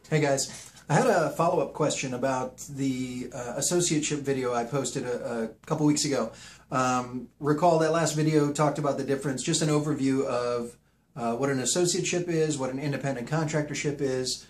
Hey guys, I had a follow-up question about the associateship video I posted a couple weeks ago. Recall that last video talked about the difference, just an overview of what an associateship is, what an independent contractorship is,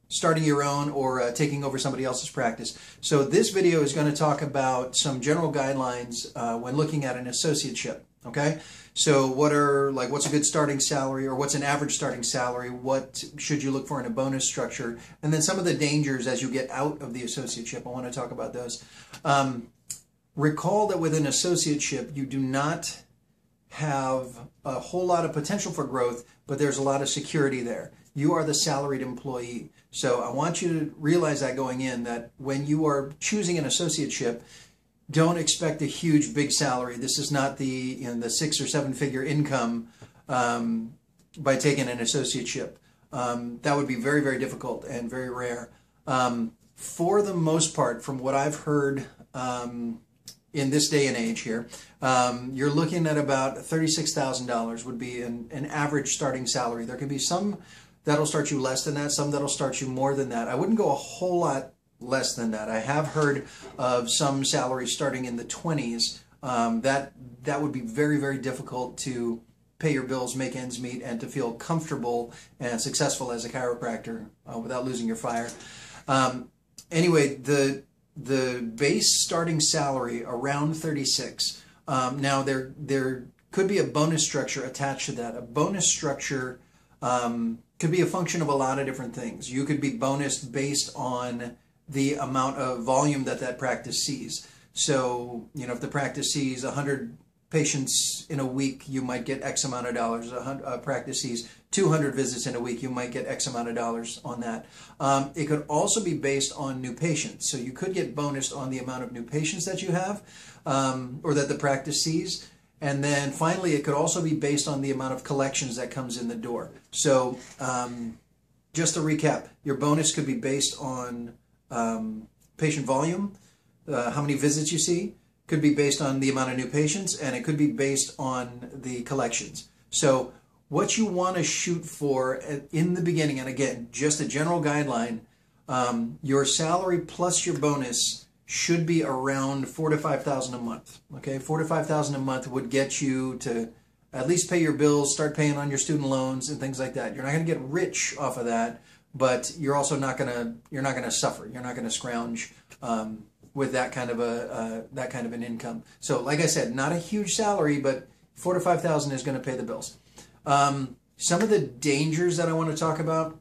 starting your own or taking over somebody else's practice. So this video is going to talk about some general guidelines when looking at an associateship. Okay, so what's a good starting salary, or what's an average starting salary? What should you look for in a bonus structure? And then some of the dangers as you get out of the associateship. I want to talk about those. Recall that with an associateship, you do not have a whole lot of potential for growth, but there's a lot of security there. You are the salaried employee. So I want you to realize that going in, that when you are choosing an associateship, don't expect a huge, big salary. This is not the 6 or 7 figure income by taking an associateship. That would be very, very difficult and very rare. For the most part, from what I've heard in this day and age here, you're looking at about $36,000 would be an average starting salary. There can be some that'll start you less than that, some that'll start you more than that. I wouldn't go a whole lot less than that. I have heard of some salaries starting in the 20s. That would be very, very difficult to pay your bills, make ends meet, and to feel comfortable and successful as a chiropractor without losing your fire. Anyway, the base starting salary around 36. Now there could be a bonus structure attached to that. A bonus structure could be a function of a lot of different things. You could be bonused based on the amount of volume that practice sees. So, if the practice sees 100 patients in a week, you might get X amount of dollars. A practice sees 200 visits in a week, you might get X amount of dollars on that. It could also be based on new patients. So you could get bonused on the amount of new patients that you have, or that the practice sees. And then finally, it could also be based on the amount of collections that comes in the door. So just to recap, your bonus could be based on patient volume, how many visits you see, could be based on the amount of new patients, and it could be based on the collections. So what you want to shoot for in the beginning, and again, just a general guideline, your salary plus your bonus should be around $4,000 to $5,000 a month. Okay, $4,000 to $5,000 a month would get you to at least pay your bills, start paying on your student loans and things like that. You're not going to get rich off of that, but you're also not gonna suffer. You're not gonna scrounge with that kind of an income. So, like I said, not a huge salary, but $4,000 to $5,000 is going to pay the bills. Some of the dangers that I want to talk about.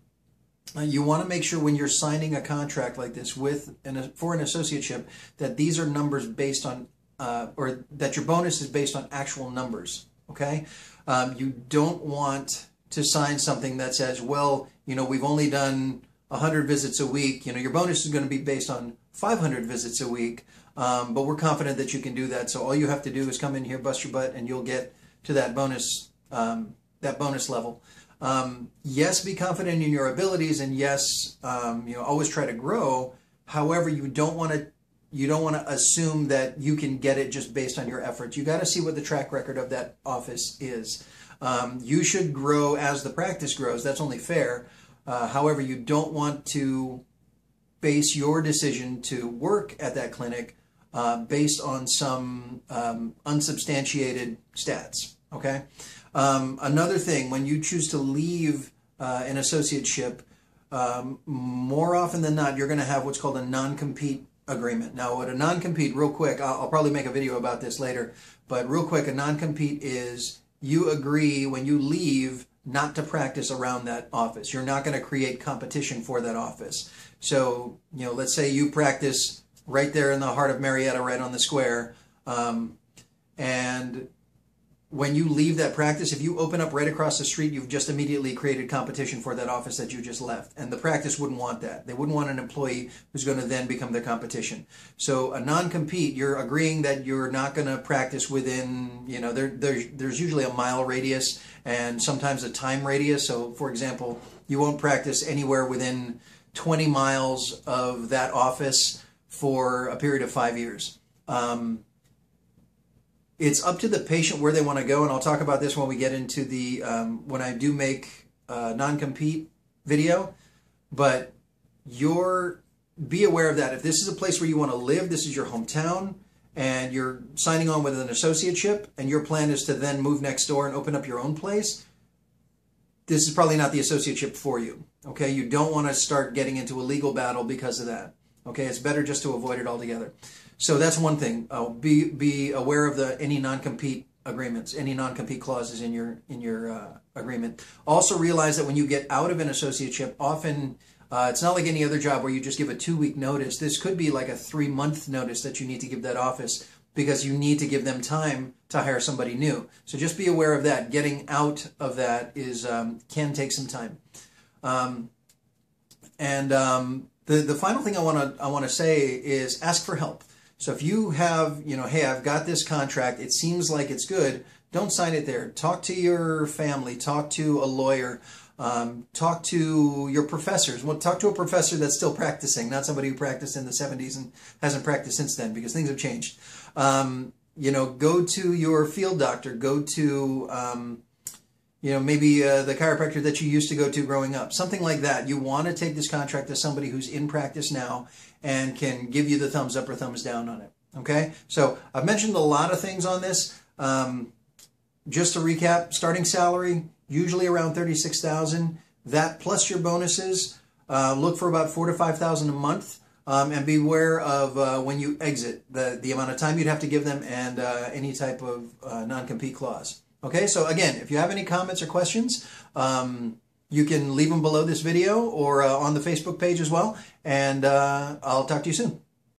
You want to make sure when you're signing a contract like this for an associateship that these are numbers based on, or that your bonus is based on actual numbers. Okay, you don't want to sign something that says, well, we've only done 100 visits a week. Your bonus is going to be based on 500 visits a week, but we're confident that you can do that. So all you have to do is come in here, bust your butt, and you'll get to that bonus level. Yes, be confident in your abilities, and yes, always try to grow. However, you don't want to assume that you can get it just based on your efforts. You got to see what the track record of that office is. You should grow as the practice grows. That's only fair. However, you don't want to base your decision to work at that clinic based on some unsubstantiated stats. Okay. Another thing, when you choose to leave an associateship, more often than not, you're going to have what's called a non-compete agreement. Now, what a non-compete, real quick, I'll probably make a video about this later, but real quick, a non-compete is you agree when you leave not to practice around that office. You're not going to create competition for that office. So, let's say you practice right there in the heart of Marietta, right on the square, and when you leave that practice, if you open up right across the street, you've just immediately created competition for that office that you just left. And the practice wouldn't want that. They wouldn't want an employee who's going to then become their competition. So a non-compete, you're agreeing that you're not going to practice within, there's usually a mile radius and sometimes a time radius. So, for example, you won't practice anywhere within 20 miles of that office for a period of 5 years. It's up to the patient where they want to go, and I'll talk about this when we get into the when I do make non-compete video. but be aware of that. If this is a place where you want to live, this is your hometown, and you're signing on with an associateship, and your plan is to then move next door and open up your own place, this is probably not the associateship for you. Okay, you don't want to start getting into a legal battle because of that. Okay, it's better just to avoid it altogether. So that's one thing. Be aware of any non-compete agreements, any non-compete clauses in your agreement. Also realize that when you get out of an associateship, often it's not like any other job where you just give a 2-week notice. This could be like a 3-month notice that you need to give that office, because you need to give them time to hire somebody new. So just be aware of that. Getting out of that can take some time. The final thing I want to say is ask for help. So if you have, hey, I've got this contract, it seems like it's good, don't sign it there. Talk to your family, talk to a lawyer, talk to your professors. Well, talk to a professor that's still practicing, not somebody who practiced in the 70s and hasn't practiced since then, because things have changed. Go to your field doctor, go to maybe the chiropractor that you used to go to growing up, something like that. You want to take this contract to somebody who's in practice now and can give you the thumbs up or thumbs down on it. Okay, so I've mentioned a lot of things on this. Just to recap, starting salary usually around $36,000. That plus your bonuses. Look for about $4,000 to $5,000 a month, and beware of when you exit the amount of time you'd have to give them and any type of non-compete clause. Okay, so again, if you have any comments or questions, you can leave them below this video or on the Facebook page as well, and I'll talk to you soon.